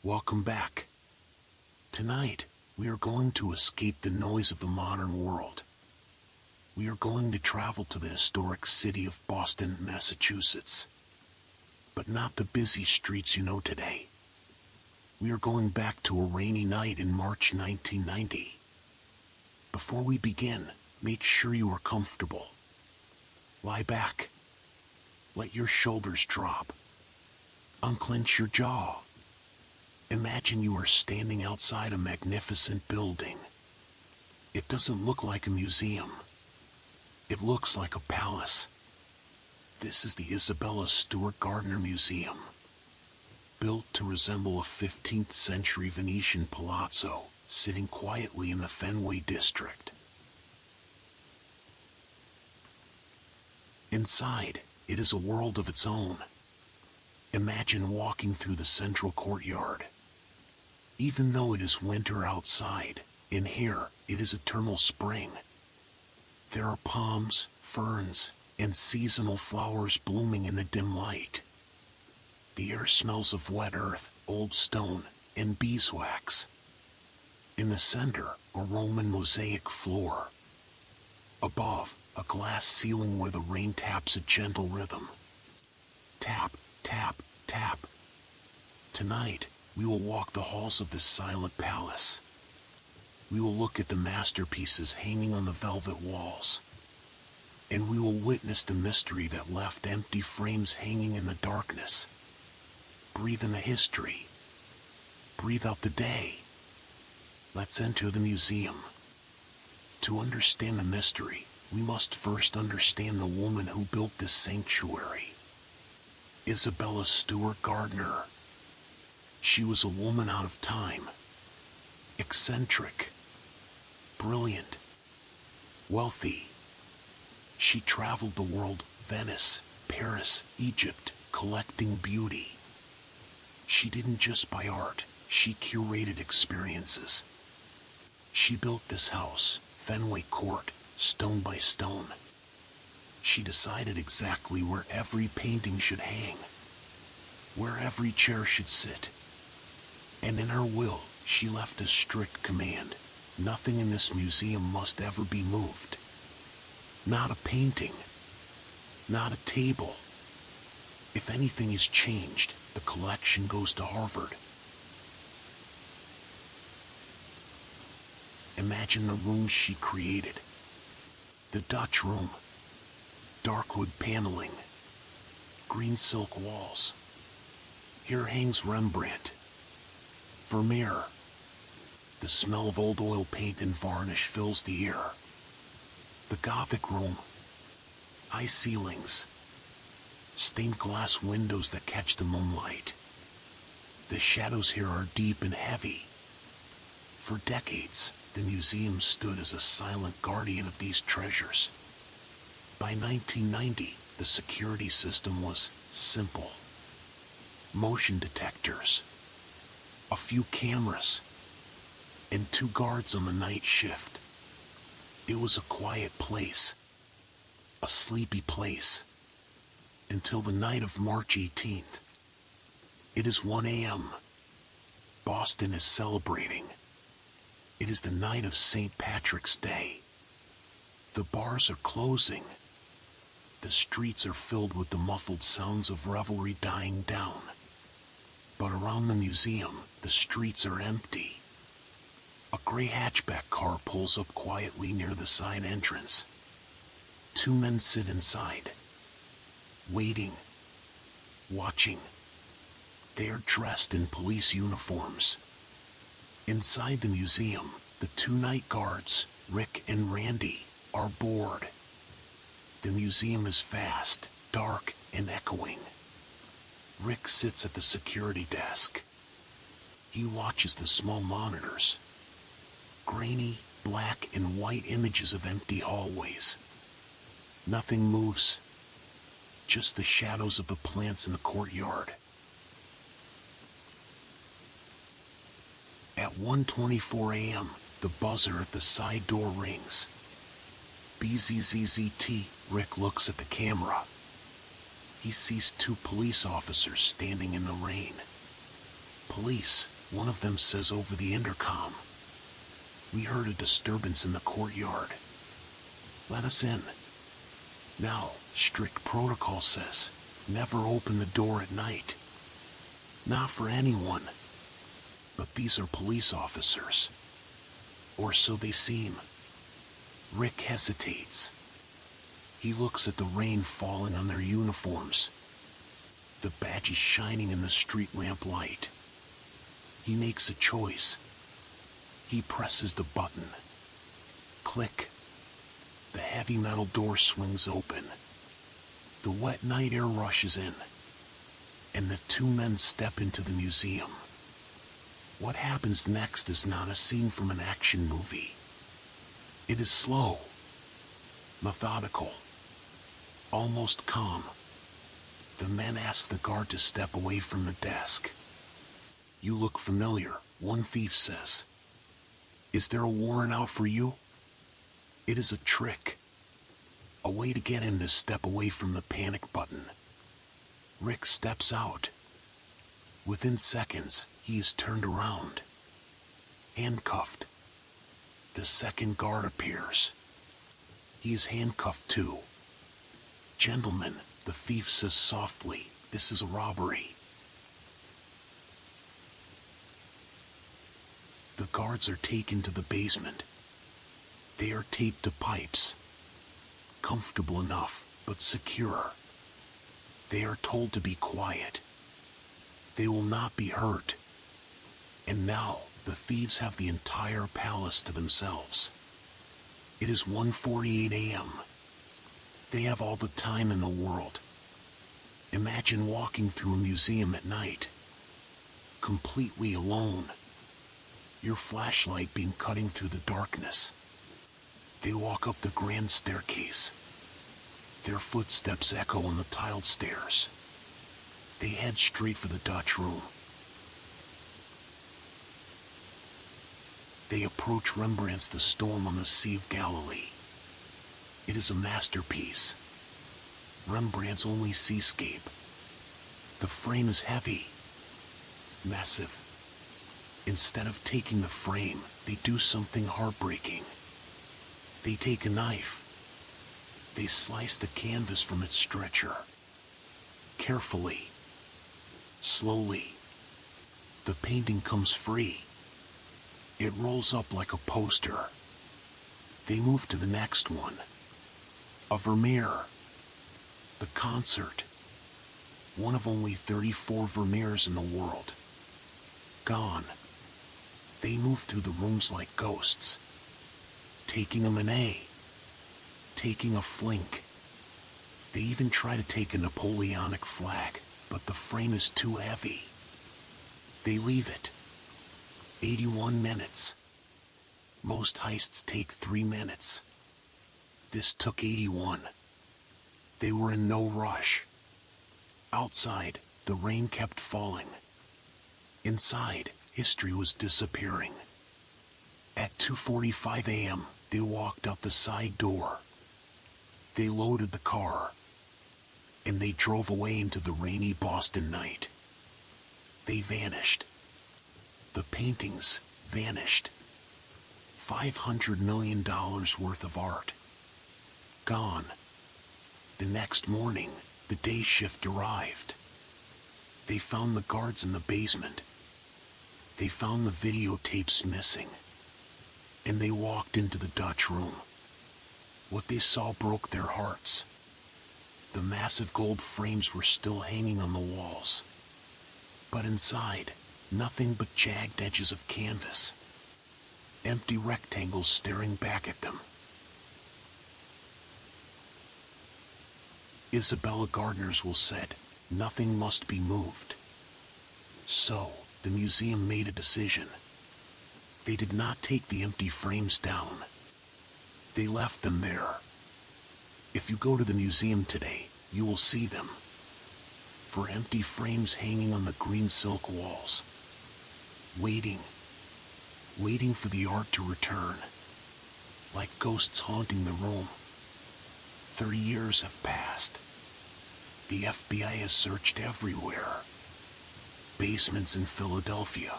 Welcome back. Tonight, we are going to escape the noise of the modern world. We are going to travel to the historic city of Boston, Massachusetts. But not the busy streets you know today. We are going back to a rainy night in March 1990. Before we begin, make sure you are comfortable. Lie back. Let your shoulders drop. Unclench your jaw. Imagine you are standing outside a magnificent building. It doesn't look like a museum. It looks like a palace. This is the Isabella Stewart Gardner Museum. Built to resemble a 15th century Venetian palazzo, sitting quietly in the Fenway district. Inside, it is a world of its own. Imagine walking through the central courtyard. Even though it is winter outside, in here, it is eternal spring. There are palms, ferns, and seasonal flowers blooming in the dim light. The air smells of wet earth, old stone, and beeswax. In the center, a Roman mosaic floor. Above, a glass ceiling where the rain taps a gentle rhythm. Tap, tap, tap. Tonight, we will walk the halls of this silent palace. We will look at the masterpieces hanging on the velvet walls. And we will witness the mystery that left empty frames hanging in the darkness. Breathe in the history. Breathe out the day. Let's enter the museum. To understand the mystery, we must first understand the woman who built this sanctuary. Isabella Stewart Gardner. She was a woman out of time. Eccentric. Brilliant. Wealthy. She traveled the world, Venice, Paris, Egypt, collecting beauty. She didn't just buy art, she curated experiences. She built this house, Fenway Court, stone by stone. She decided exactly where every painting should hang, where every chair should sit. And in her will, she left a strict command: nothing in this museum must ever be moved. Not a painting. Not a table. If anything is changed, the collection goes to Harvard. Imagine the rooms she created. The Dutch room. Dark wood paneling. Green silk walls. Here hangs Rembrandt. Vermeer. The smell of old oil paint and varnish fills the air. The Gothic room. High ceilings. Stained glass windows that catch the moonlight. The shadows here are deep and heavy. For decades, the museum stood as a silent guardian of these treasures. By 1990, the security system was simple. Motion detectors. A few cameras. And 2 guards on the night shift. It was a quiet place. A sleepy place. Until the night of March 18th. It is 1 a.m. Boston is celebrating. It is the night of St. Patrick's Day. The bars are closing. The streets are filled with the muffled sounds of revelry dying down. But around the museum, the streets are empty. A gray hatchback car pulls up quietly near the side entrance. 2 men sit inside. Waiting. Watching. They are dressed in police uniforms. Inside the museum, the 2 night guards, Rick and Randy, are bored. The museum is vast, dark, and echoing. Rick sits at the security desk. He watches the small monitors. Grainy, black and white images of empty hallways. Nothing moves. Just the shadows of the plants in the courtyard. At 1:24 a.m., the buzzer at the side door rings. BZZZT, Rick looks at the camera. He sees 2 police officers standing in the rain. Police, one of them says over the intercom. We heard a disturbance in the courtyard. Let us in. Now, strict protocol says, never open the door at night. Not for anyone. But these are police officers. Or so they seem. Rick hesitates. He looks at the rain falling on their uniforms. The badges shining in the street lamp light. He makes a choice. He presses the button. Click. The heavy metal door swings open. The wet night air rushes in. And the two men step into the museum. What happens next is not a scene from an action movie. It is slow, methodical, almost calm. The men ask the guard to step away from the desk. You look familiar, one thief says. Is there a warrant out for you? It is a trick. A way to get him to step away from the panic button. Rick steps out. Within seconds, he is turned around. Handcuffed. The second guard appears. He is handcuffed too. Gentlemen, the thief says softly, this is a robbery. The guards are taken to the basement. They are taped to pipes. Comfortable enough, but secure. They are told to be quiet. They will not be hurt. And now, the thieves have the entire palace to themselves. It is 1:48 a.m. They have all the time in the world. Imagine walking through a museum at night. Completely alone. Your flashlight beam cutting through the darkness. They walk up the grand staircase. Their footsteps echo on the tiled stairs. They head straight for the Dutch room. They approach Rembrandt's The Storm on the Sea of Galilee. It is a masterpiece. Rembrandt's only seascape. The frame is heavy. Massive. Instead of taking the frame, they do something heartbreaking. They take a knife. They slice the canvas from its stretcher. Carefully. Slowly. The painting comes free. It rolls up like a poster. They move to the next one. A Vermeer. The concert. One of only 34 Vermeers in the world. Gone. They move through the rooms like ghosts. Taking a Manet. Taking a Flink. They even try to take a Napoleonic flag, but the frame is too heavy. They leave it. 81 minutes. Most heists take 3 minutes. This took 81. They were in no rush. Outside, the rain kept falling. Inside, history was disappearing. At 2:45 a.m., they walked out the side door. They loaded the car. And they drove away into the rainy Boston night. They vanished. The paintings vanished. $500 million worth of art. Gone. The next morning, the day shift arrived. They found the guards in the basement. They found the videotapes missing. And they walked into the Dutch room. What they saw broke their hearts. The massive gold frames were still hanging on the walls. But inside, nothing but jagged edges of canvas. Empty rectangles staring back at them. Isabella Gardner's will said, nothing must be moved. So, the museum made a decision. They did not take the empty frames down. They left them there. If you go to the museum today, you will see them. For empty frames hanging on the green silk walls. Waiting for the art to return. Like ghosts haunting the room. 30 years have passed. The FBI has searched everywhere. basements in Philadelphia,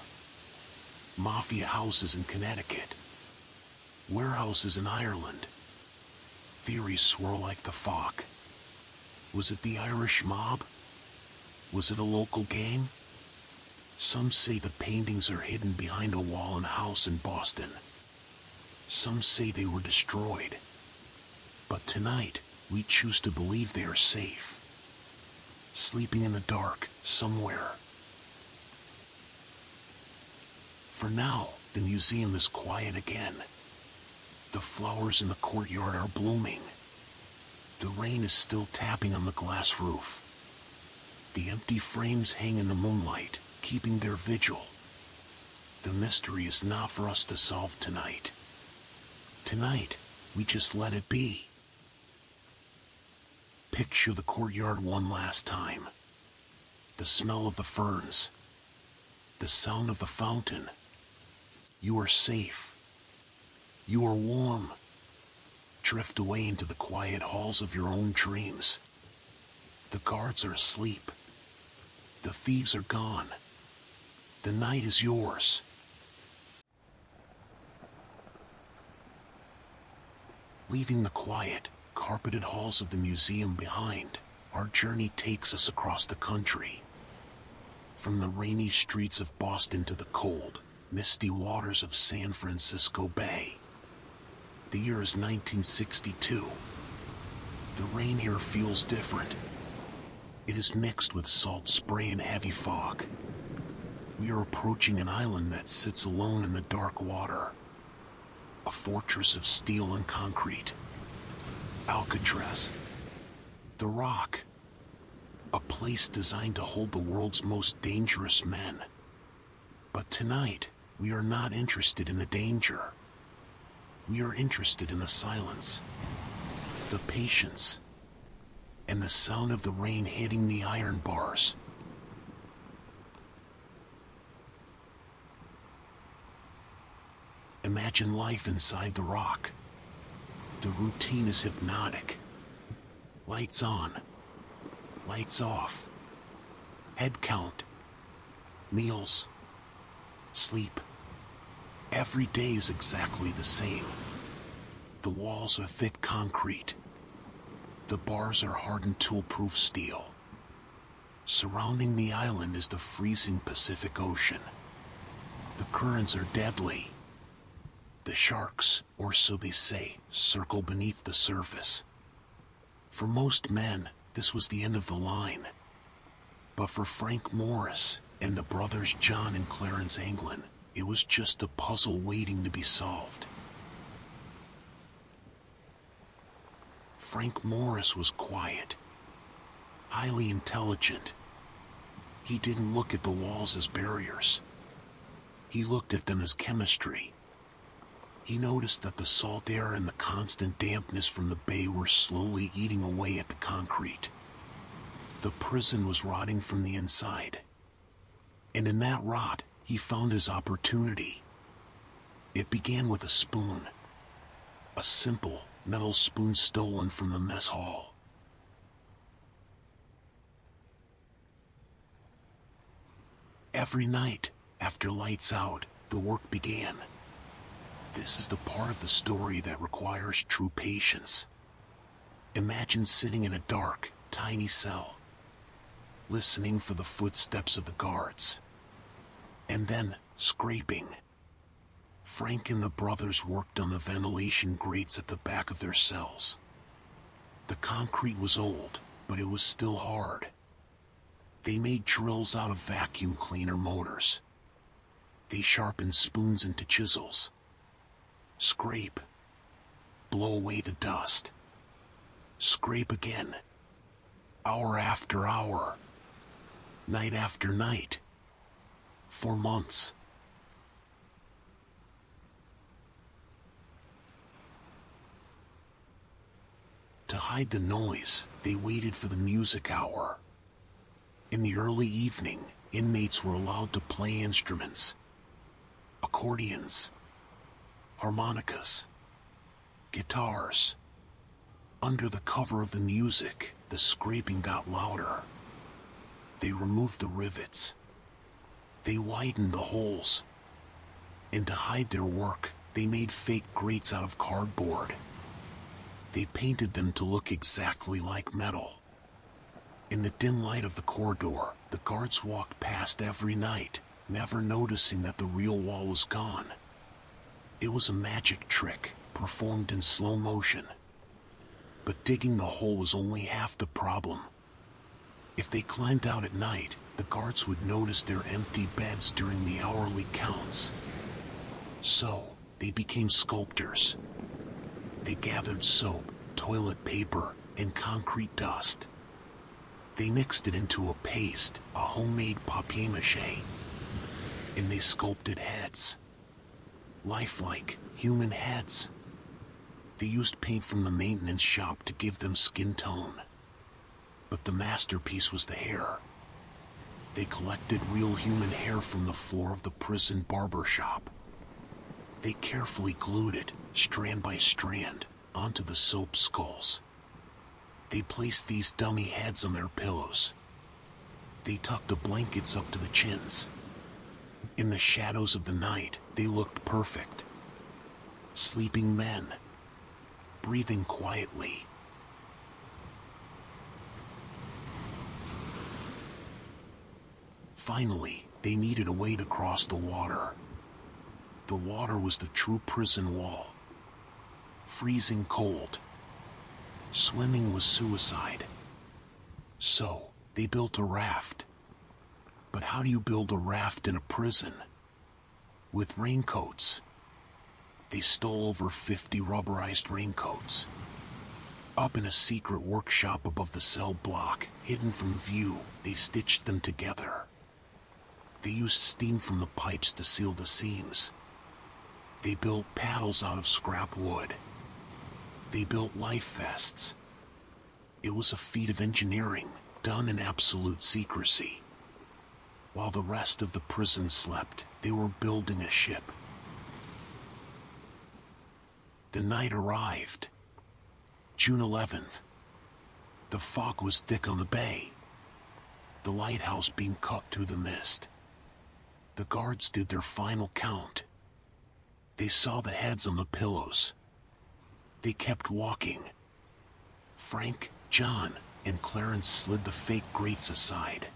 mafia houses in Connecticut, warehouses in Ireland. Theories swirl like the fog. Was it the Irish mob? Was it a local gang? Some say the paintings are hidden behind a wall in a house in Boston. Some say they were destroyed. But tonight, we choose to believe they are safe, sleeping in the dark somewhere. For now, the museum is quiet again. The flowers in the courtyard are blooming. The rain is still tapping on the glass roof. The empty frames hang in the moonlight, keeping their vigil. The mystery is not for us to solve tonight. Tonight, we just let it be. Picture the courtyard one last time. The smell of the ferns. The sound of the fountain. You are safe. You are warm. Drift away into the quiet halls of your own dreams. The guards are asleep. The thieves are gone. The night is yours. Leaving the quiet, carpeted halls of the museum behind, our journey takes us across the country. From the rainy streets of Boston to the cold, misty waters of San Francisco Bay. The year is 1962. The rain here feels different. It is mixed with salt spray and heavy fog. We are approaching an island that sits alone in the dark water. A fortress of steel and concrete. Alcatraz. The Rock. A place designed to hold the world's most dangerous men. But tonight, we are not interested in the danger. We are interested in the silence, the patience, and the sound of the rain hitting the iron bars. Imagine life inside the Rock. The routine is hypnotic. Lights on, lights off, head count, meals, sleep. Every day is exactly the same. The walls are thick concrete. The bars are hardened tool-proof steel. Surrounding the island is the freezing Pacific Ocean. The currents are deadly. The sharks, or so they say, circle beneath the surface. For most men, this was the end of the line. But for Frank Morris and the brothers John and Clarence Anglin, it was just a puzzle waiting to be solved. Frank Morris was quiet, highly intelligent. He didn't look at the walls as barriers. He looked at them as chemistry. He noticed that the salt air and the constant dampness from the bay were slowly eating away at the concrete. The prison was rotting from the inside. And in that rot, he found his opportunity. It began with a spoon. A simple, metal spoon stolen from the mess hall. Every night, after lights out, the work began. This is the part of the story that requires true patience. Imagine sitting in a dark, tiny cell, listening for the footsteps of the guards. And then, scraping. Frank and the brothers worked on the ventilation grates at the back of their cells. The concrete was old, but it was still hard. They made drills out of vacuum cleaner motors. They sharpened spoons into chisels. Scrape. Blow away the dust. Scrape again. Hour after hour. Night after night. For months. To hide the noise, they waited for the music hour. In the early evening, inmates were allowed to play instruments. Accordions. Harmonicas. Guitars. Under the cover of the music, the scraping got louder. They removed the rivets. They widened the holes, and to hide their work, they made fake grates out of cardboard. They painted them to look exactly like metal. In the dim light of the corridor, the guards walked past every night, never noticing that the real wall was gone. It was a magic trick, performed in slow motion. But digging the hole was only half the problem. If they climbed out at night, the guards would notice their empty beds during the hourly counts. So, they became sculptors. They gathered soap, toilet paper, and concrete dust. They mixed it into a paste, a homemade papier-mâché, and they sculpted heads. Lifelike, human heads. They used paint from the maintenance shop to give them skin tone. But the masterpiece was the hair. They collected real human hair from the floor of the prison barber shop. They carefully glued it, strand by strand, onto the soap skulls. They placed these dummy heads on their pillows. They tucked the blankets up to the chins. In the shadows of the night, they looked perfect. Sleeping men, breathing quietly. Finally, they needed a way to cross the water. The water was the true prison wall. Freezing cold. Swimming was suicide. So, they built a raft. But how do you build a raft in a prison? With raincoats. They stole over 50 rubberized raincoats. Up in a secret workshop above the cell block, hidden from view, they stitched them together. They used steam from the pipes to seal the seams. They built paddles out of scrap wood. They built life vests. It was a feat of engineering, done in absolute secrecy. While the rest of the prison slept, they were building a ship. The night arrived. June 11th. The fog was thick on the bay. The lighthouse being cut through the mist. The guards did their final count. They saw the heads on the pillows. They kept walking. Frank, John, and Clarence slid the fake grates aside.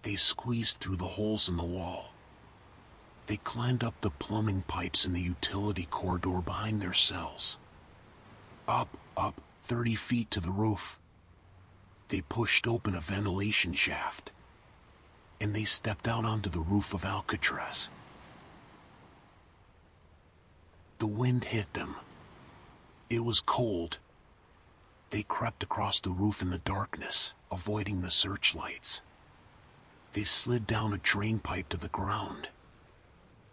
They squeezed through the holes in the wall. They climbed up the plumbing pipes in the utility corridor behind their cells. Up, 30 feet to the roof. They pushed open a ventilation shaft. And they stepped out onto the roof of Alcatraz. The wind hit them. It was cold. They crept across the roof in the darkness, avoiding the searchlights. They slid down a drain pipe to the ground.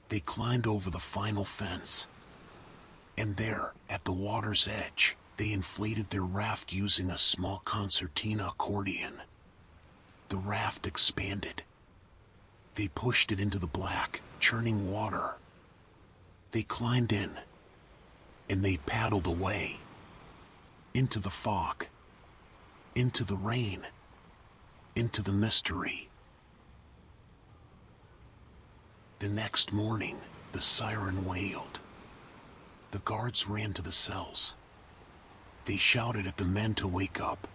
They climbed over the final fence. And there, at the water's edge, they inflated their raft using a small concertina accordion. The raft expanded. They pushed it into the black, churning water. They climbed in. And they paddled away. Into the fog. Into the rain. Into the mystery. The next morning, the siren wailed. The guards ran to the cells. They shouted at the men to wake up.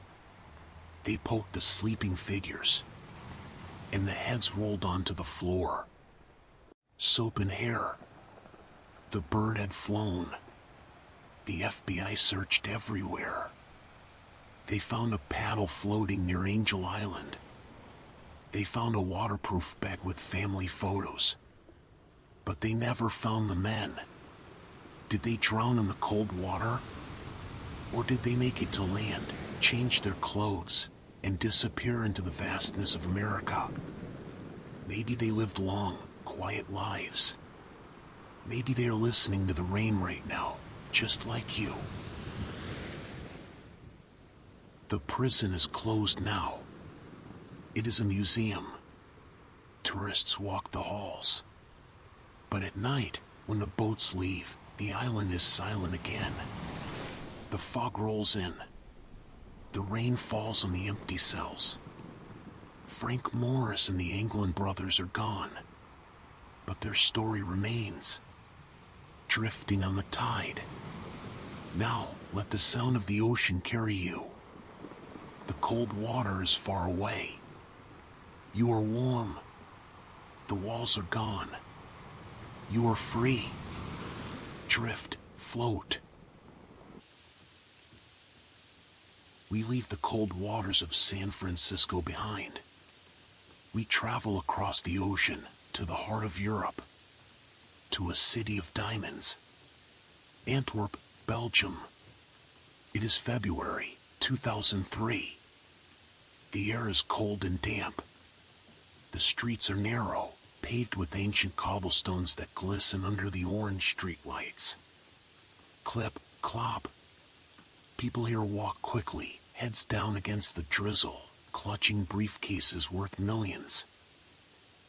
They poked the sleeping figures. And the heads rolled onto the floor. Soap and hair. The bird had flown. The FBI searched everywhere. They found a paddle floating near Angel Island. They found a waterproof bag with family photos. But they never found the men. Did they drown in the cold water? Or did they make it to land, change their clothes, and disappear into the vastness of America? Maybe they lived long, quiet lives. Maybe they are listening to the rain right now, just like you. The prison is closed now. It is a museum. Tourists walk the halls. But at night, when the boats leave, the island is silent again. The fog rolls in. The rain falls on the empty cells. Frank Morris and the Anglin brothers are gone, but their story remains, drifting on the tide. Now, let the sound of the ocean carry you. The cold water is far away. You are warm. The walls are gone. You are free. Drift, float. We leave the cold waters of San Francisco behind. We travel across the ocean to the heart of Europe, to a city of diamonds, Antwerp, Belgium. It is February 2003. The air is cold and damp. The streets are narrow, paved with ancient cobblestones that glisten under the orange streetlights. Clip, clop. People here walk quickly, heads down against the drizzle, clutching briefcases worth millions.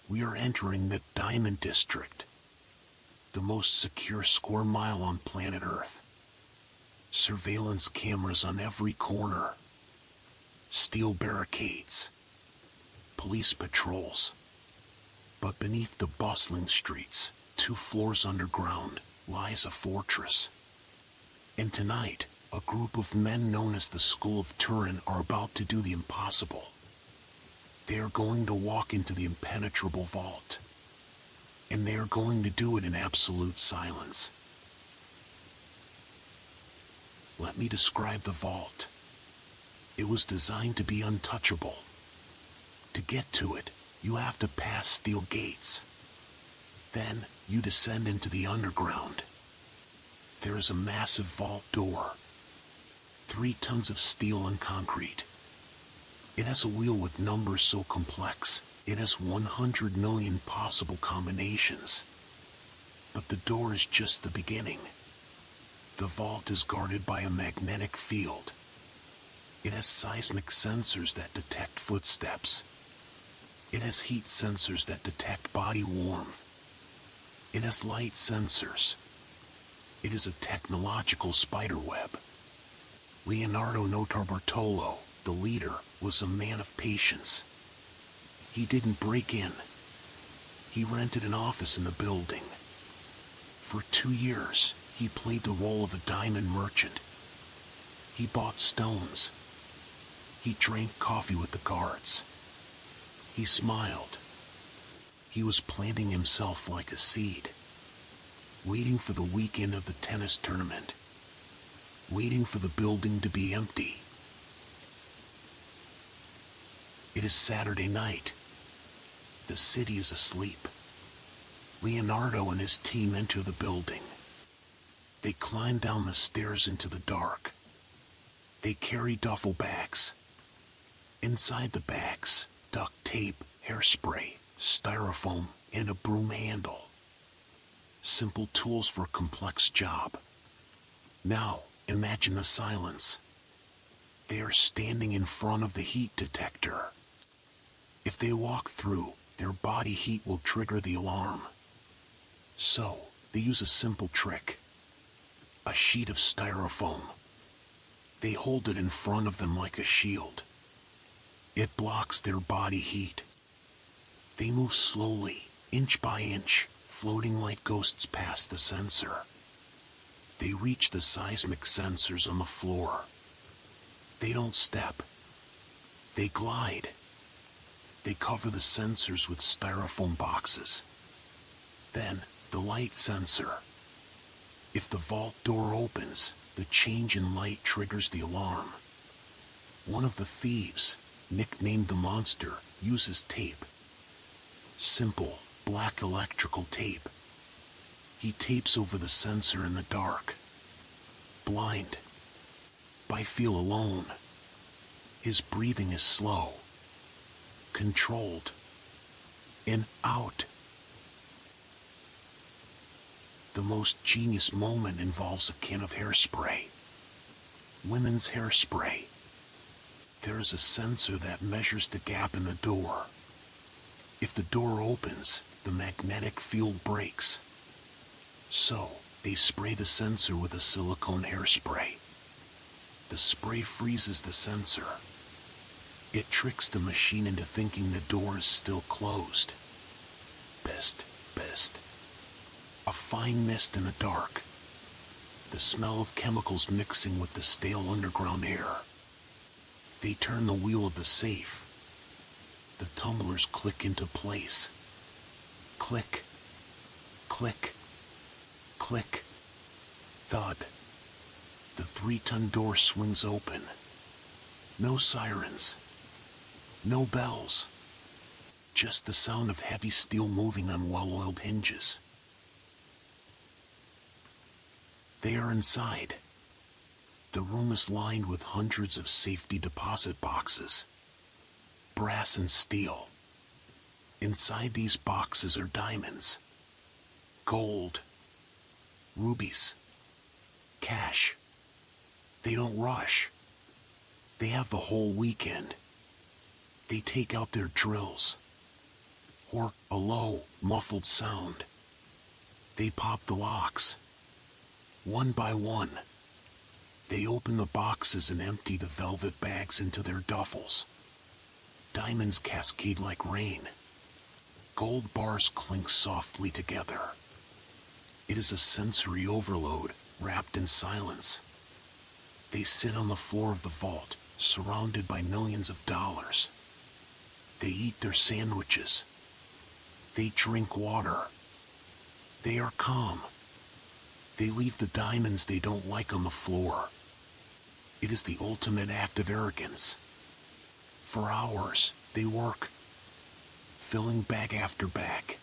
We are entering the Diamond District, the most secure square mile on planet Earth. Surveillance cameras on every corner. Steel barricades. Police patrols. But beneath the bustling streets, 2 floors underground, lies a fortress. And tonight, a group of men known as the School of Turin are about to do the impossible. They are going to walk into the impenetrable vault. And they are going to do it in absolute silence. Let me describe the vault. It was designed to be untouchable. To get to it, you have to pass steel gates. Then, you descend into the underground. There is a massive vault door. 3 tons of steel and concrete. It has a wheel with numbers so complex, it has 100 million possible combinations. But the door is just the beginning. The vault is guarded by a magnetic field. It has seismic sensors that detect footsteps. It has heat sensors that detect body warmth. It has light sensors. It is a technological spiderweb. Leonardo Notarbartolo, the leader, was a man of patience. He didn't break in. He rented an office in the building. For 2 years, he played the role of a diamond merchant. He bought stones. He drank coffee with the guards. He smiled. He was planting himself like a seed, waiting for the weekend of the tennis tournament, waiting for the building to be empty. It is Saturday night. The city is asleep. Leonardo and his team enter the building. They climb down the stairs into the dark. They carry duffel bags. Inside the bags, duct tape, hairspray, styrofoam, and a broom handle. Simple tools for a complex job. Now, imagine the silence. They are standing in front of the heat detector. If they walk through, their body heat will trigger the alarm. So, they use a simple trick. A sheet of styrofoam. They hold it in front of them like a shield. It blocks their body heat. They move slowly, inch by inch, floating like ghosts past the sensor. They reach the seismic sensors on the floor. They don't step. They glide. They cover the sensors with styrofoam boxes. Then, the light sensor. If the vault door opens, the change in light triggers the alarm. One of the thieves, nicknamed the Monster, uses tape. Simple, black electrical tape. He tapes over the sensor in the dark. Blind. By feel alone. His breathing is slow. Controlled. In, out. The most genius moment involves a can of hairspray. Women's hairspray. There is a sensor that measures the gap in the door. If the door opens, the magnetic field breaks. So, they spray the sensor with a silicone hairspray. The spray freezes the sensor. It tricks the machine into thinking the door is still closed. Best. A fine mist in the dark. The smell of chemicals mixing with the stale underground air. They turn the wheel of the safe. The tumblers click into place. Click. Click. Click. Thud. The 3-ton door swings open. No sirens. No bells. Just the sound of heavy steel moving on well-oiled hinges. They are inside. The room is lined with hundreds of safety deposit boxes. Brass and steel. Inside these boxes are diamonds. Gold. Rubies. Cash. They don't rush. They have the whole weekend. They take out their drills. Or a low, muffled sound. They pop the locks. One by one. They open the boxes and empty the velvet bags into their duffels. Diamonds cascade like rain. Gold bars clink softly together. It is a sensory overload, wrapped in silence. They sit on the floor of the vault, surrounded by millions of dollars. They eat their sandwiches. They drink water. They are calm. They leave the diamonds they don't like on the floor. It is the ultimate act of arrogance. For hours, they work, filling bag after bag.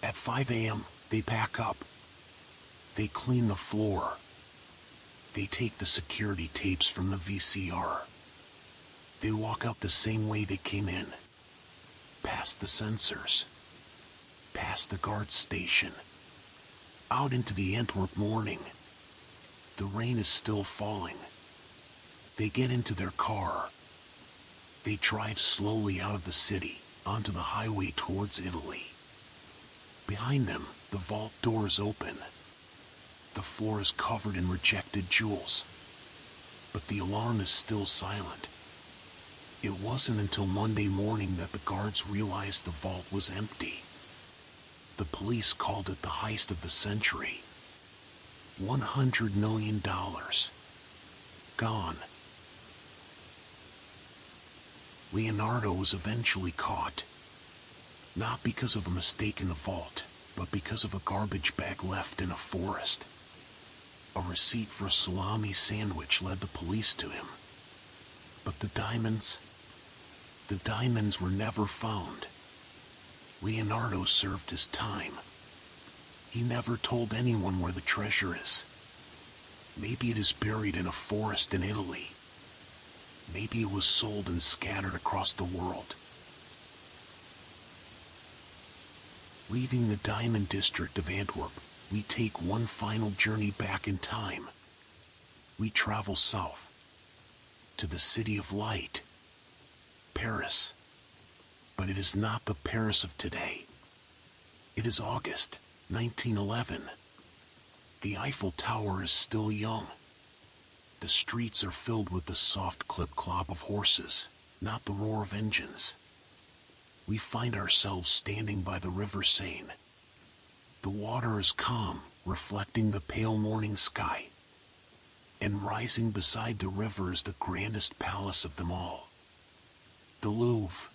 At 5 a.m., they pack up. They clean the floor. They take the security tapes from the VCR. They walk out the same way they came in. Past the sensors. Past the guard station. Out into the Antwerp morning. The rain is still falling. They get into their car. They drive slowly out of the city, onto the highway towards Italy. Behind them, the vault doors open. The floor is covered in rejected jewels. But the alarm is still silent. It wasn't until Monday morning that the guards realized the vault was empty. The police called it the heist of the century. $100 million. Gone. Leonardo was eventually caught. Not because of a mistake in the vault, but because of a garbage bag left in a forest. A receipt for a salami sandwich led the police to him. But the diamonds were never found. Leonardo served his time. He never told anyone where the treasure is. Maybe it is buried in a forest in Italy. Maybe it was sold and scattered across the world. Leaving the diamond district of Antwerp, we take one final journey back in time. We travel south, to the city of light, Paris. But it is not the Paris of today. It is August 1911. The Eiffel Tower is still young. The streets are filled with the soft clip-clop of horses, not the roar of engines. We find ourselves standing by the River Seine. The water is calm, reflecting the pale morning sky. And rising beside the river is the grandest palace of them all. The Louvre.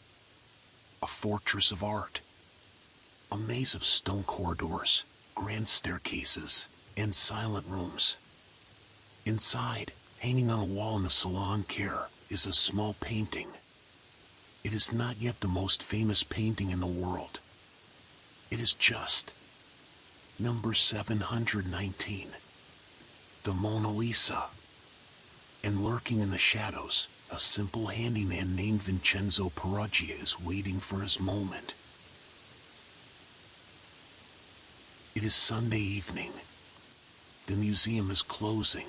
A fortress of art. A maze of stone corridors, grand staircases, and silent rooms. Inside, hanging on a wall in the Salon Care, is a small painting. It is not yet the most famous painting in the world. It is just number 719. The Mona Lisa. And lurking in the shadows, a simple handyman named Vincenzo Peruggia is waiting for his moment. It is Sunday evening. The museum is closing.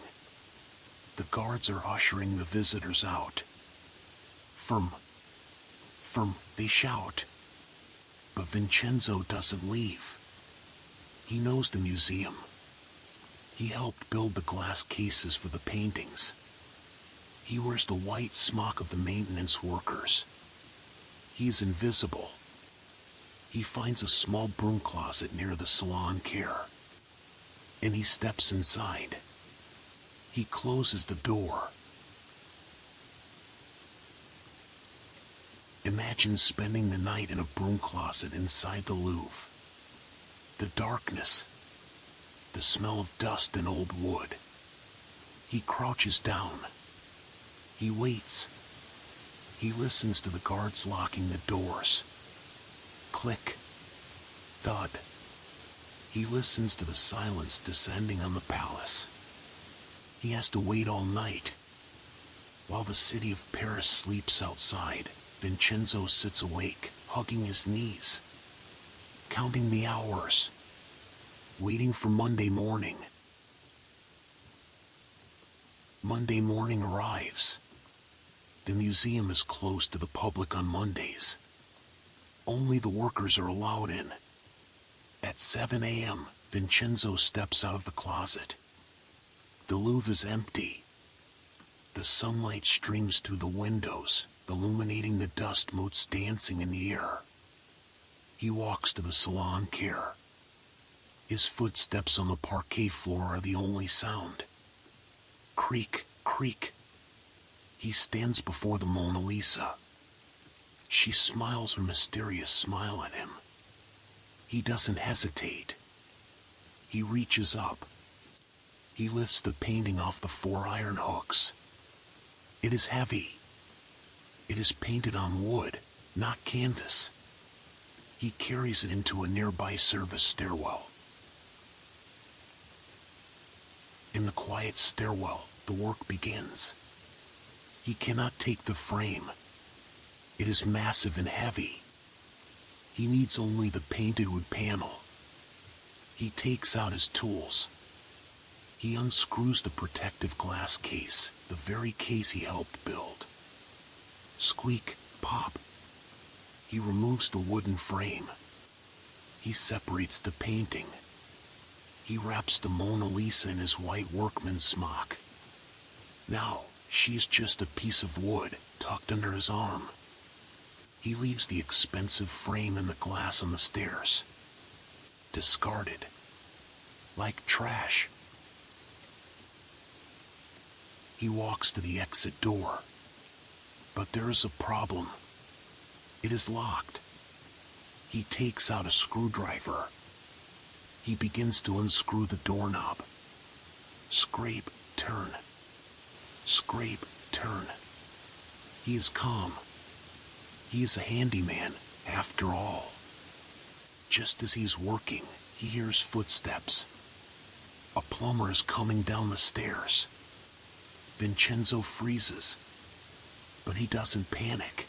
The guards are ushering the visitors out. Firm, they shout. But Vincenzo doesn't leave. He knows the museum. He helped build the glass cases for the paintings. He wears the white smock of the maintenance workers. He is invisible. He finds a small broom closet near the salon care, and he steps inside. He closes the door. Imagine spending the night in a broom closet inside the Louvre. The darkness, the smell of dust and old wood. He crouches down. He waits. He listens to the guards locking the doors. Click. Thud. He listens to the silence descending on the palace. He has to wait all night. While the city of Paris sleeps outside, Vincenzo sits awake, hugging his knees, counting the hours, waiting for Monday morning. Monday morning arrives. The museum is closed to the public on Mondays. Only the workers are allowed in. At 7 a.m., Vincenzo steps out of the closet. The Louvre is empty. The sunlight streams through the windows, illuminating the dust motes dancing in the air. He walks to the salon care. His footsteps on the parquet floor are the only sound. Creak, creak. He stands before the Mona Lisa. She smiles her mysterious smile at him. He doesn't hesitate. He reaches up. He lifts the painting off the 4 iron hooks. It is heavy. It is painted on wood, not canvas. He carries it into a nearby service stairwell. In the quiet stairwell, the work begins. He cannot take the frame. It is massive and heavy. He needs only the painted wood panel. He takes out his tools. He unscrews the protective glass case, the very case he helped build. Squeak, pop. He removes the wooden frame. He separates the painting. He wraps the Mona Lisa in his white workman's smock. Now, she is just a piece of wood, tucked under his arm. He leaves the expensive frame and the glass on the stairs. Discarded. Like trash. He walks to the exit door. But there is a problem. It is locked. He takes out a screwdriver. He begins to unscrew the doorknob. Scrape, turn. Scrape, turn. He is calm. He is a handyman, after all. Just as he's working, he hears footsteps. A plumber is coming down the stairs. Vincenzo freezes. But he doesn't panic.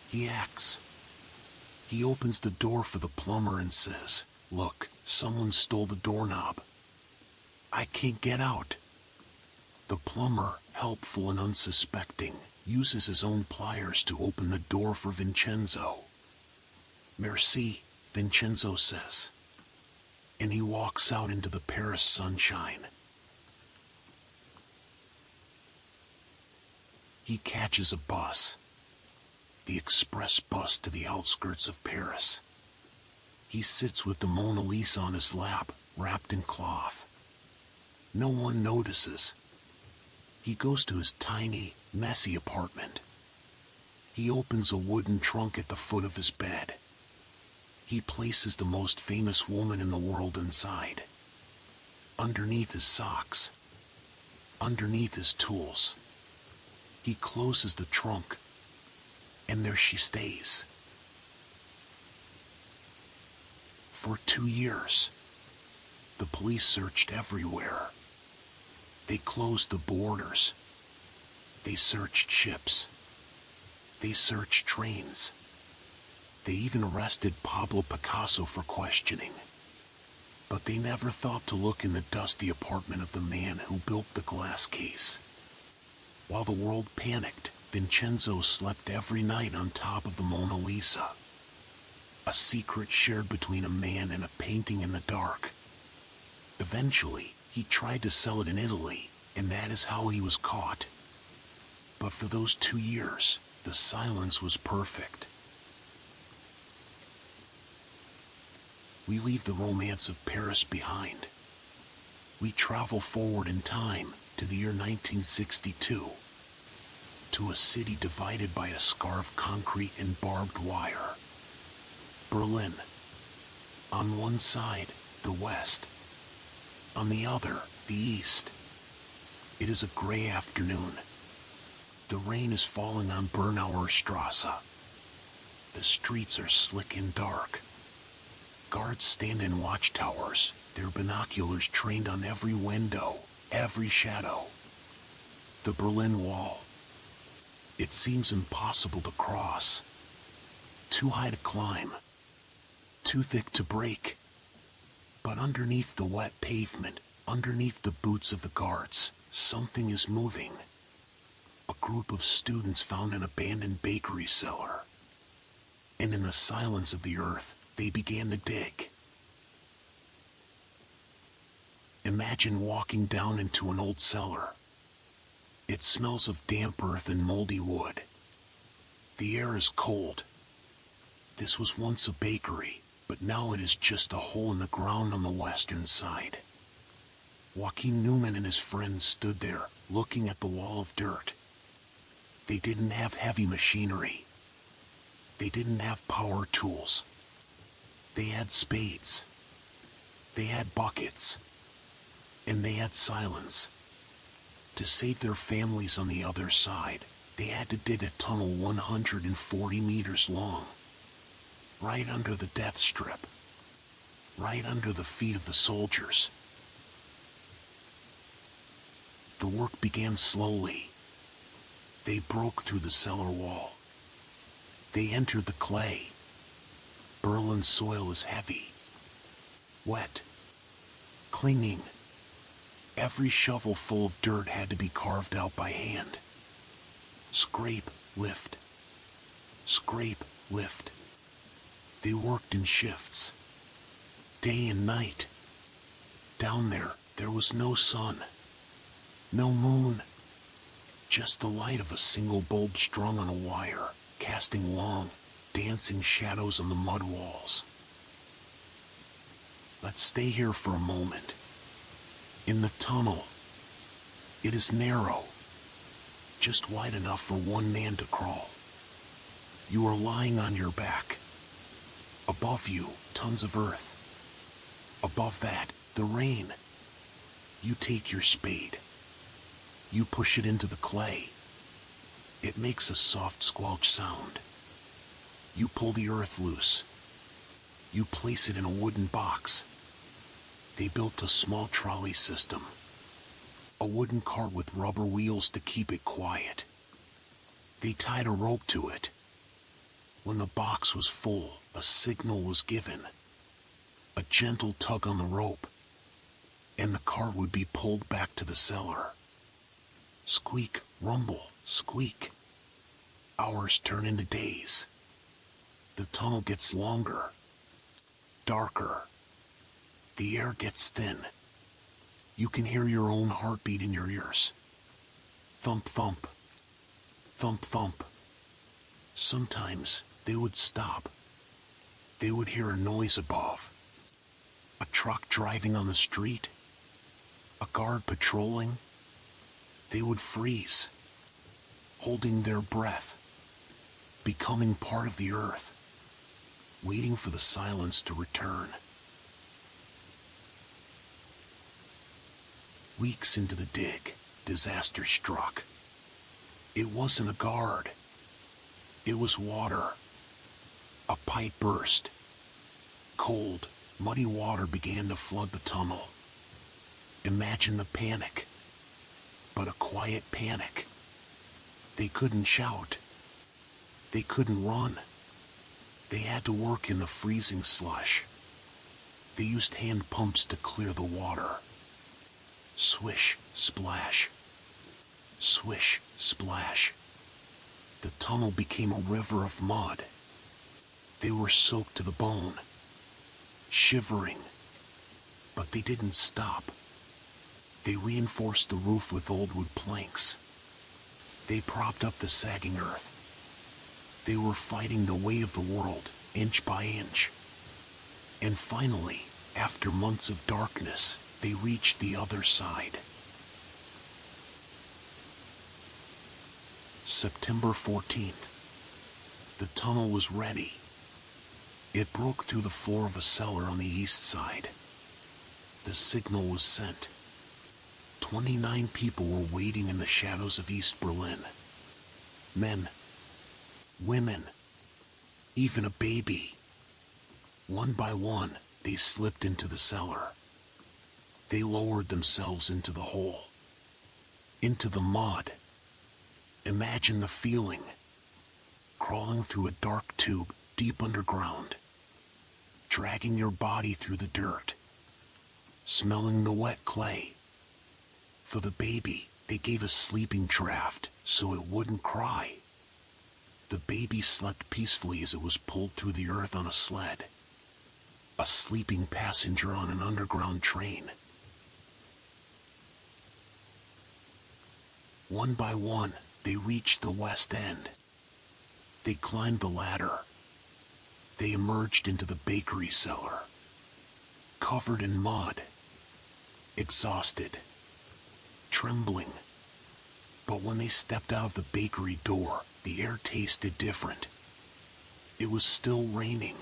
He acts. He opens the door for the plumber and says, "Look, someone stole the doorknob. I can't get out." The plumber, helpful and unsuspecting, uses his own pliers to open the door for Vincenzo. "Merci," Vincenzo says. And he walks out into the Paris sunshine. He catches a bus. The express bus to the outskirts of Paris. He sits with the Mona Lisa on his lap, wrapped in cloth. No one notices. He goes to his tiny, messy apartment. He opens a wooden trunk at the foot of his bed. He places the most famous woman in the world inside. Underneath his socks. Underneath his tools. He closes the trunk. And there she stays. For 2 years. The police searched everywhere. They closed the borders. They searched ships. They searched trains. They even arrested Pablo Picasso for questioning. But they never thought to look in the dusty apartment of the man who built the glass case. While the world panicked, Vincenzo slept every night on top of the Mona Lisa. A secret shared between a man and a painting in the dark. Eventually, he tried to sell it in Italy, and that is how he was caught. But for those 2 years, the silence was perfect. We leave the romance of Paris behind. We travel forward in time to the year 1962, to a city divided by a scar of concrete and barbed wire. Berlin. On one side, the West. On the other, the East. It is a gray afternoon. The rain is falling on Bernauer Strasse. The streets are slick and dark. Guards stand in watchtowers, their binoculars trained on every window, every shadow. The Berlin Wall. It seems impossible to cross. Too high to climb. Too thick to break. But underneath the wet pavement, underneath the boots of the guards, something is moving. A group of students found an abandoned bakery cellar. And in the silence of the earth, they began to dig. Imagine walking down into an old cellar. It smells of damp earth and moldy wood. The air is cold. This was once a bakery, but now it is just a hole in the ground on the western side. Joachim Newman and his friends stood there, looking at the wall of dirt. They didn't have heavy machinery. They didn't have power tools. They had spades. They had buckets. And they had silence. To save their families on the other side, they had to dig a tunnel 140 meters long. Right under the death strip. Right under the feet of the soldiers. The work began slowly. They broke through the cellar wall. They entered the clay. Berlin soil is heavy. Wet. Clinging. Every shovel full of dirt had to be carved out by hand. Scrape, lift. Scrape, lift. They worked in shifts. Day and night. Down there was no sun. No moon. Just the light of a single bulb strung on a wire, casting long, dancing shadows on the mud walls. Let's stay here for a moment. In the tunnel. It is narrow. Just wide enough for one man to crawl. You are lying on your back. Above you, tons of earth. Above that, the rain. You take your spade. You push it into the clay. It makes a soft squelch sound. You pull the earth loose. You place it in a wooden box. They built a small trolley system. A wooden cart with rubber wheels to keep it quiet. They tied a rope to it. When the box was full, a signal was given. A gentle tug on the rope, and the cart would be pulled back to the cellar. Squeak, rumble, squeak. Hours turn into days. The tunnel gets longer, darker. The air gets thin. You can hear your own heartbeat in your ears. Thump, thump. Thump, thump. Sometimes they would stop. They would hear a noise above. A truck driving on the street. A guard patrolling. They would freeze, holding their breath, becoming part of the earth, waiting for the silence to return. Weeks into the dig, disaster struck. It wasn't a guard. It was water. A pipe burst. Cold, muddy water began to flood the tunnel. Imagine the panic. But a quiet panic. They couldn't shout. They couldn't run. They had to work in the freezing slush. They used hand pumps to clear the water. Swish, splash. Swish, splash. The tunnel became a river of mud. They were soaked to the bone. Shivering. But they didn't stop. They reinforced the roof with old wood planks. They propped up the sagging earth. They were fighting the weight of the world, inch by inch. And finally, after months of darkness, they reached the other side. September 14th. The tunnel was ready. It broke through the floor of a cellar on the east side. The signal was sent. 29 people were waiting in the shadows of East Berlin. Men, women, even a baby. One by one, they slipped into the cellar. They lowered themselves into the hole, into the mud. Imagine the feeling, crawling through a dark tube deep underground, dragging your body through the dirt, smelling the wet clay. For the baby, they gave a sleeping draft so it wouldn't cry. The baby slept peacefully as it was pulled through the earth on a sled. A sleeping passenger on an underground train. One by one, they reached the west end. They climbed the ladder. They emerged into the bakery cellar, covered in mud, exhausted, trembling. But when they stepped out of the bakery door, the air tasted different. It was still raining.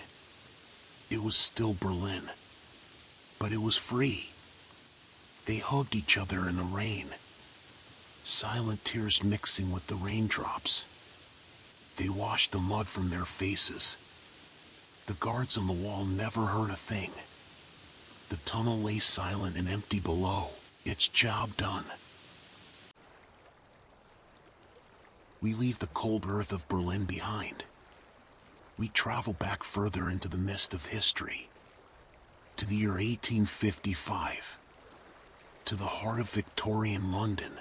It was still Berlin. But it was free. They hugged each other in the rain, silent tears mixing with the raindrops. They washed the mud from their faces. The guards on the wall never heard a thing. The tunnel lay silent and empty below, its job done. We leave the cold earth of Berlin behind. We travel back further into the mist of history, to the year 1855, to the heart of Victorian London.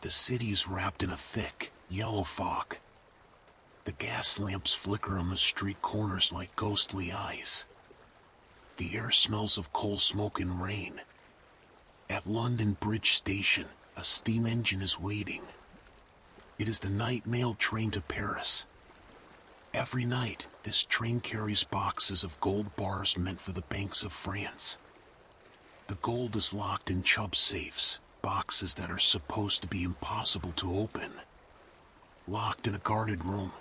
The city is wrapped in a thick, yellow fog. The gas lamps flicker on the street corners like ghostly eyes. The air smells of coal smoke and rain. At London Bridge Station, a steam engine is waiting. It is the night mail train to Paris. Every night, this train carries boxes of gold bars meant for the banks of France. The gold is locked in Chubb safes, boxes that are supposed to be impossible to open. Locked in a guarded room.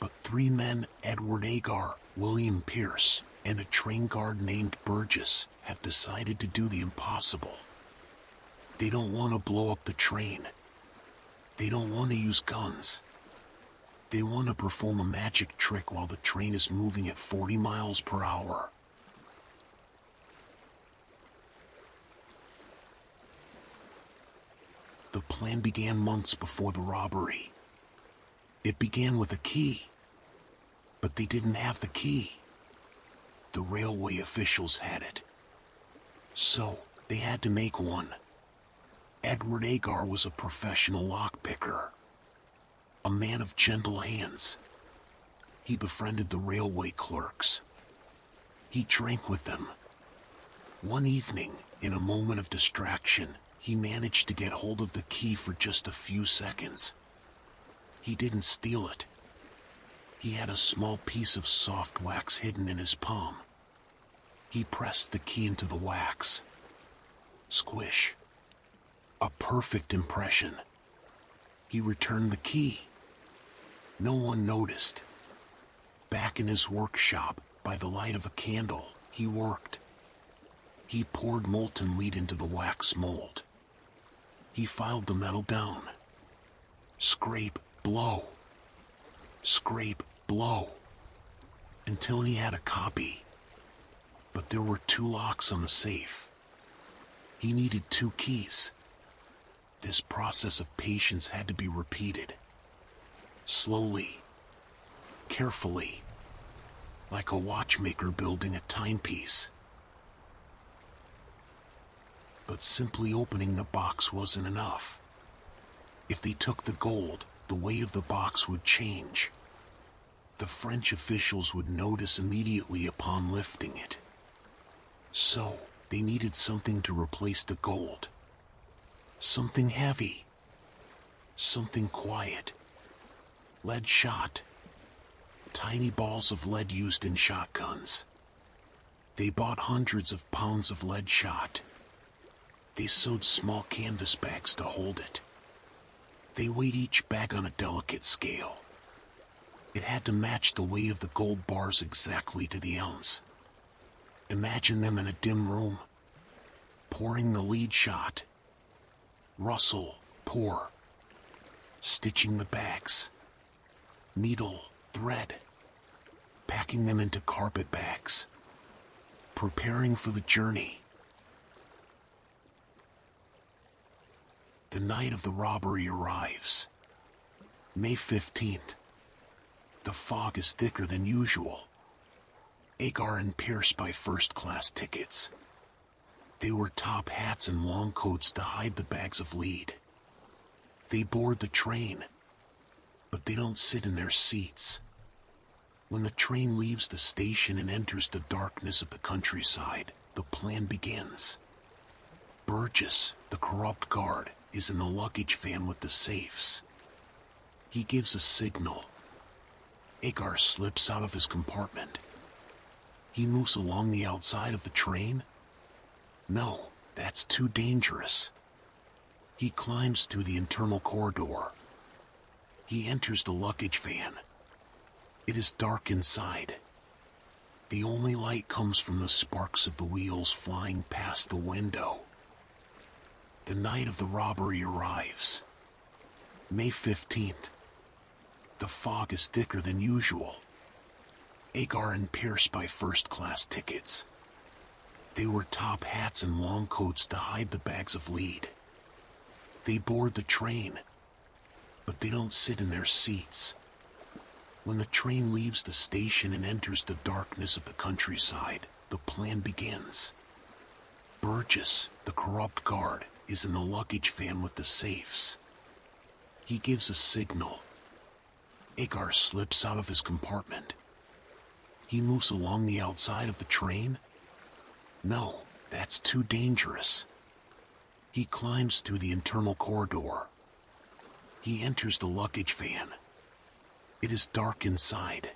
But three men, Edward Agar, William Pierce, and a train guard named Burgess, have decided to do the impossible. They don't want to blow up the train. They don't want to use guns. They want to perform a magic trick while the train is moving at 40 miles per hour. The plan began months before the robbery. It began with a key. But they didn't have the key. The railway officials had it. So, they had to make one. Edward Agar was a professional lockpicker. A man of gentle hands. He befriended the railway clerks. He drank with them. One evening, in a moment of distraction, he managed to get hold of the key for just a few seconds. He didn't steal it. He had a small piece of soft wax hidden in his palm. He pressed the key into the wax. Squish. A perfect impression. He returned the key. No one noticed. Back in his workshop, by the light of a candle, he worked. He poured molten lead into the wax mold. He filed the metal down. Scrape, blow. Scrape, blow. Until he had a copy. But there were 2 locks on the safe. He needed 2 keys. This process of patience had to be repeated. Slowly. Carefully. Like a watchmaker building a timepiece. But simply opening the box wasn't enough. If they took the gold, the weight of the box would change. The French officials would notice immediately upon lifting it. So, they needed something to replace the gold. Something heavy. Something quiet. Lead shot. Tiny balls of lead used in shotguns. They bought hundreds of pounds of lead shot. They sewed small canvas bags to hold it. They weighed each bag on a delicate scale. It had to match the weight of the gold bars exactly to the ounce. Imagine them in a dim room, pouring the lead shot. Rustle, pour. Stitching the bags. Needle, thread. Packing them into carpet bags. Preparing for the journey. The night of the robbery arrives. May 15th. The fog is thicker than usual. Agar and Pierce buy first-class tickets. They wear top hats and long coats to hide the bags of lead. They board the train, but they don't sit in their seats. When the train leaves the station and enters the darkness of the countryside, the plan begins. Burgess, the corrupt guard, is in the luggage van with the safes. He gives a signal. Agar slips out of his compartment. He moves along the outside of the train. No, that's too dangerous. He climbs through the internal corridor. He enters the luggage van. It is dark inside. The only light comes from the sparks of the wheels flying past the window. The night of the robbery arrives. May 15th. The fog is thicker than usual. Agar and Pierce buy first-class tickets. They wear top hats and long coats to hide the bags of lead. They board the train, but they don't sit in their seats. When the train leaves the station and enters the darkness of the countryside, the plan begins. Burgess, the corrupt guard, is in the luggage van with the safes. He gives a signal. Agar slips out of his compartment. He moves along the outside of the train. No, that's too dangerous. He climbs through the internal corridor. He enters the luggage van. It is dark inside.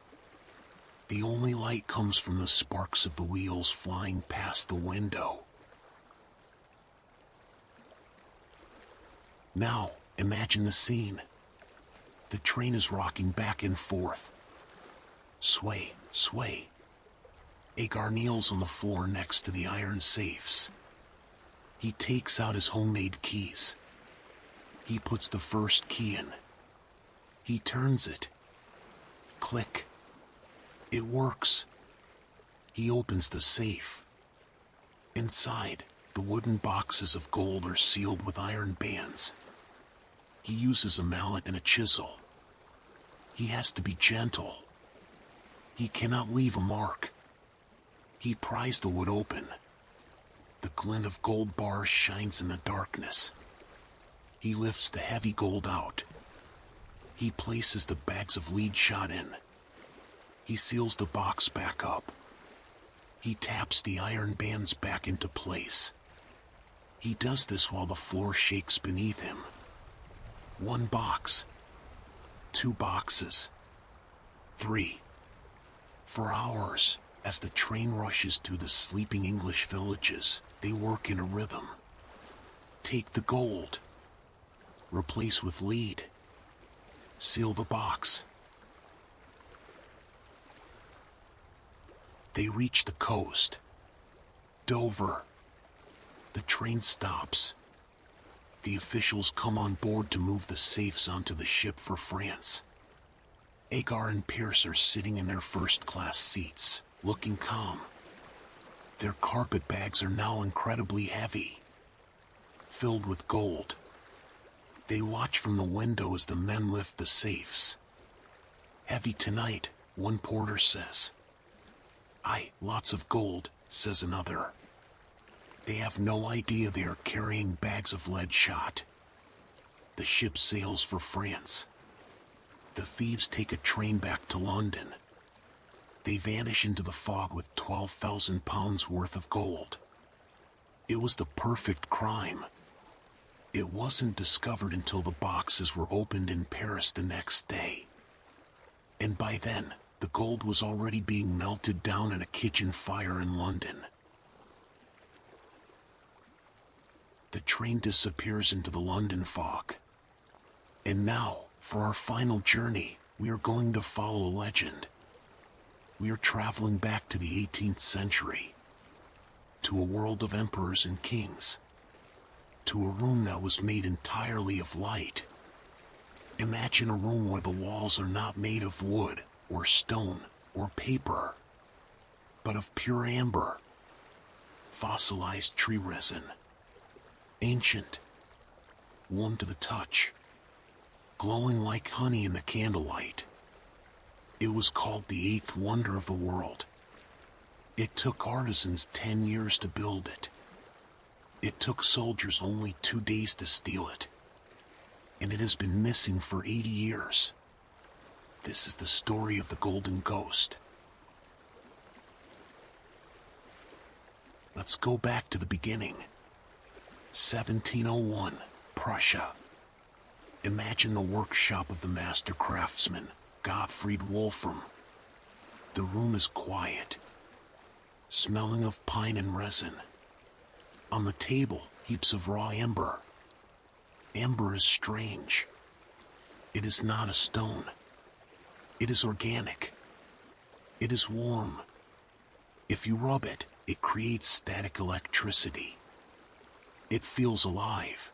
The only light comes from the sparks of the wheels flying past the window. Now, imagine the scene. The train is rocking back and forth. Sway, sway. Agar kneels on the floor next to the iron safes. He takes out his homemade keys. He puts the first key in. He turns it. Click. It works. He opens the safe. Inside, the wooden boxes of gold are sealed with iron bands. He uses a mallet and a chisel. He has to be gentle. He cannot leave a mark. He pries the wood open. The glint of gold bars shines in the darkness. He lifts the heavy gold out. He places the bags of lead shot in. He seals the box back up. He taps the iron bands back into place. He does this while the floor shakes beneath him. 1 box. 2 boxes. 3. For hours, as the train rushes through the sleeping English villages, they work in a rhythm. Take the gold. Replace with lead. Seal the box. They reach the coast. Dover. The train stops. The officials come on board to move the safes onto the ship for France. Agar and Pierce are sitting in their first-class seats, looking calm. Their carpet bags are now incredibly heavy, filled with gold. They watch from the window as the men lift the safes. Heavy tonight, one porter says. Aye, lots of gold, says another. They have no idea they are carrying bags of lead shot. The ship sails for France. The thieves take a train back to London. They vanish into the fog with 12,000 pounds worth of gold. It was the perfect crime. It wasn't discovered until the boxes were opened in Paris the next day. And by then, the gold was already being melted down in a kitchen fire in London. The train disappears into the London fog. And now, for our final journey, we are going to follow a legend. We are traveling back to the 18th century. To a world of emperors and kings. To a room that was made entirely of light. Imagine a room where the walls are not made of wood, or stone, or paper, but of pure amber. Fossilized tree resin. Ancient. Warm to the touch. Glowing like honey in the candlelight. It was called the eighth wonder of the world. It took artisans 10 years to build it. It took soldiers only 2 days to steal it. And it has been missing for 80 years. This is the story of the Golden Ghost. Let's go back to the beginning. 1701, Prussia. Imagine the workshop of the master craftsman, Gottfried Wolfram. The room is quiet, smelling of pine and resin. On the table, heaps of raw amber. Amber is strange. It is not a stone. It is organic. It is warm. If you rub it, it creates static electricity. It feels alive.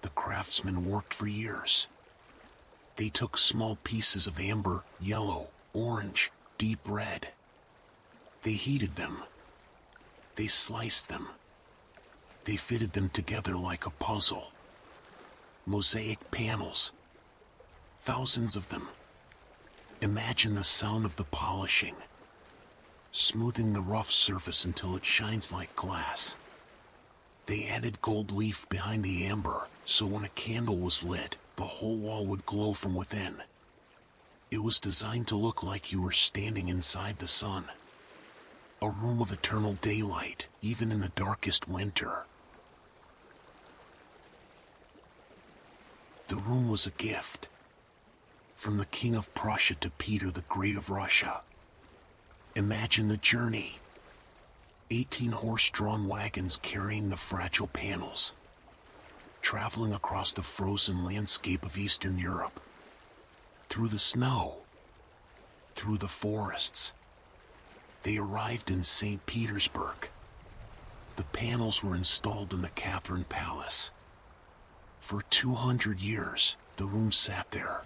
The craftsmen worked for years. They took small pieces of amber, yellow, orange, deep red. They heated them. They sliced them. They fitted them together like a puzzle. Mosaic panels. Thousands of them. Imagine the sound of the polishing. Smoothing the rough surface until it shines like glass. They added gold leaf behind the amber, so when a candle was lit, the whole wall would glow from within. It was designed to look like you were standing inside the sun. A room of eternal daylight, even in the darkest winter. The room was a gift. From the King of Prussia to Peter the Great of Russia. Imagine the journey. 18 horse-drawn wagons carrying the fragile panels. Traveling across the frozen landscape of Eastern Europe. Through the snow. Through the forests. They arrived in St. Petersburg. The panels were installed in the Catherine Palace. For 200 years, the room sat there.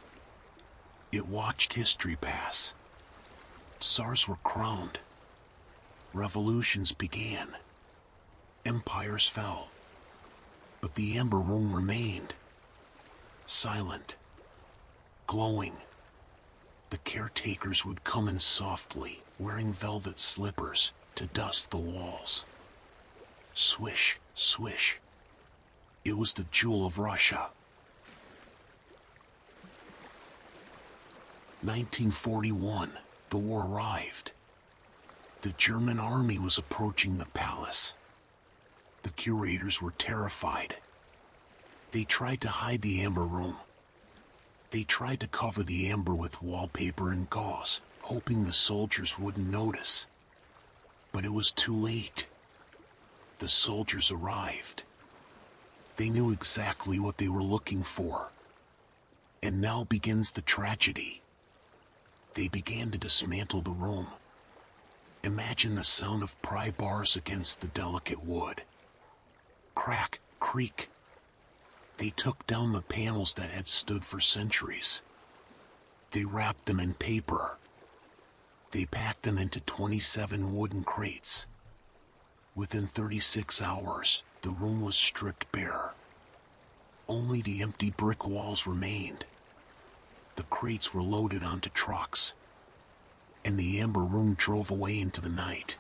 It watched history pass. Tsars were crowned. Revolutions began. Empires fell. But the amber room remained. Silent. Glowing. The caretakers would come in softly, wearing velvet slippers, to dust the walls. Swish, swish. It was the jewel of Russia. 1941, the war arrived. The German army was approaching the palace. The curators were terrified. They tried to hide the amber room. They tried to cover the amber with wallpaper and gauze, hoping the soldiers wouldn't notice. But it was too late. The soldiers arrived. They knew exactly what they were looking for. And now begins the tragedy. They began to dismantle the room. Imagine the sound of pry bars against the delicate wood. Crack, creak. They took down the panels that had stood for centuries. They wrapped them in paper. They packed them into 27 wooden crates. Within 36 hours, the room was stripped bare. Only the empty brick walls remained. The crates were loaded onto trucks, and the amber room drove away into the night.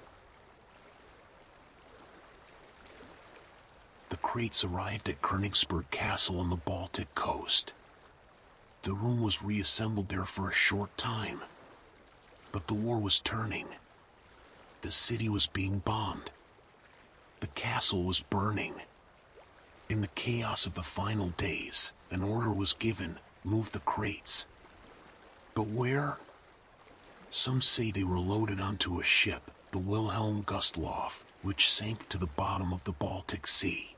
The crates arrived at Königsberg Castle on the Baltic coast. The room was reassembled there for a short time. But the war was turning. The city was being bombed. The castle was burning. In the chaos of the final days, an order was given, move the crates. But where? Some say they were loaded onto a ship, the Wilhelm Gustloff, which sank to the bottom of the Baltic Sea.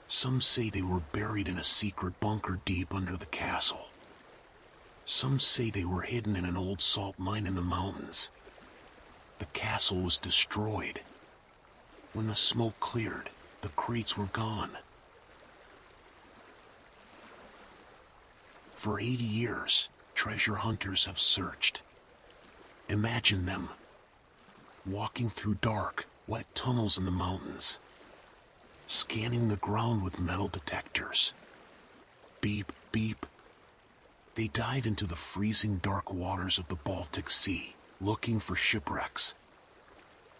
Some say they were buried in a secret bunker deep under the castle. Some say they were hidden in an old salt mine in the mountains. The castle was destroyed. When the smoke cleared, the crates were gone. For 80 years, treasure hunters have searched. Imagine them, walking through dark, wet tunnels in the mountains, scanning the ground with metal detectors. Beep, beep. They dive into the freezing dark waters of the Baltic Sea, looking for shipwrecks.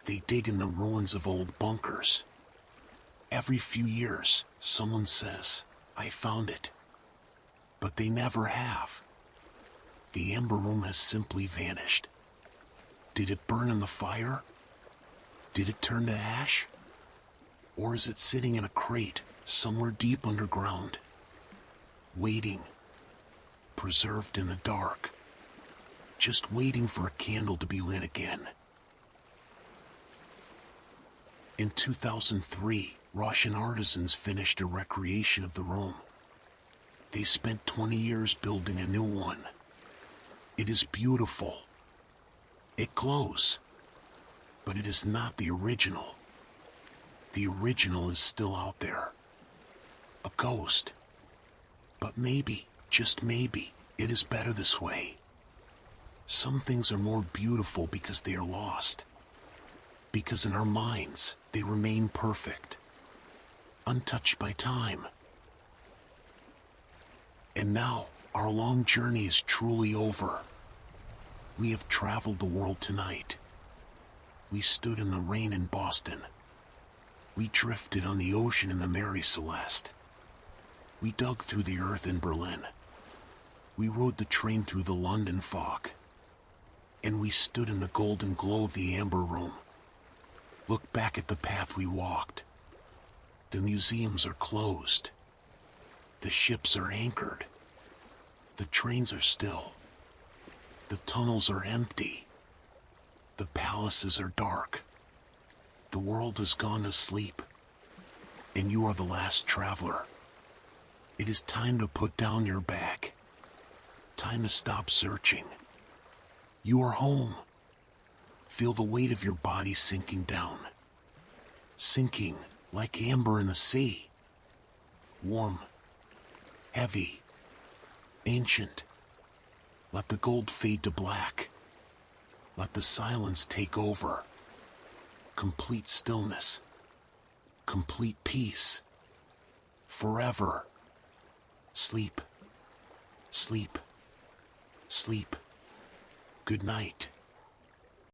They dig in the ruins of old bunkers. Every few years, someone says, "I found it." But they never have. The amber room has simply vanished. Did it burn in the fire? Did it turn to ash? Or is it sitting in a crate somewhere deep underground, waiting, preserved in the dark, just waiting for a candle to be lit again? In 2003, Russian artisans finished a recreation of the room. They spent 20 years building a new one. It is beautiful. It glows. But it is not the original. The original is still out there. A ghost. But maybe, just maybe, it is better this way. Some things are more beautiful because they are lost. Because in our minds, they remain perfect, untouched by time. And now, our long journey is truly over. We have traveled the world tonight. We stood in the rain in Boston. We drifted on the ocean in the Mary Celeste. We dug through the earth in Berlin. We rode the train through the London fog. And we stood in the golden glow of the amber room. Look back at the path we walked. The museums are closed. The ships are anchored. The trains are still. The tunnels are empty. The palaces are dark. The world has gone to sleep. And you are the last traveler. It is time to put down your bag. Time to stop searching. You are home. Feel the weight of your body sinking down. Sinking like amber in the sea. Warm. Heavy. Ancient. Let the gold fade to black. Let the silence take over. Complete stillness. Complete peace. Forever. Sleep. Sleep. Sleep. Good night.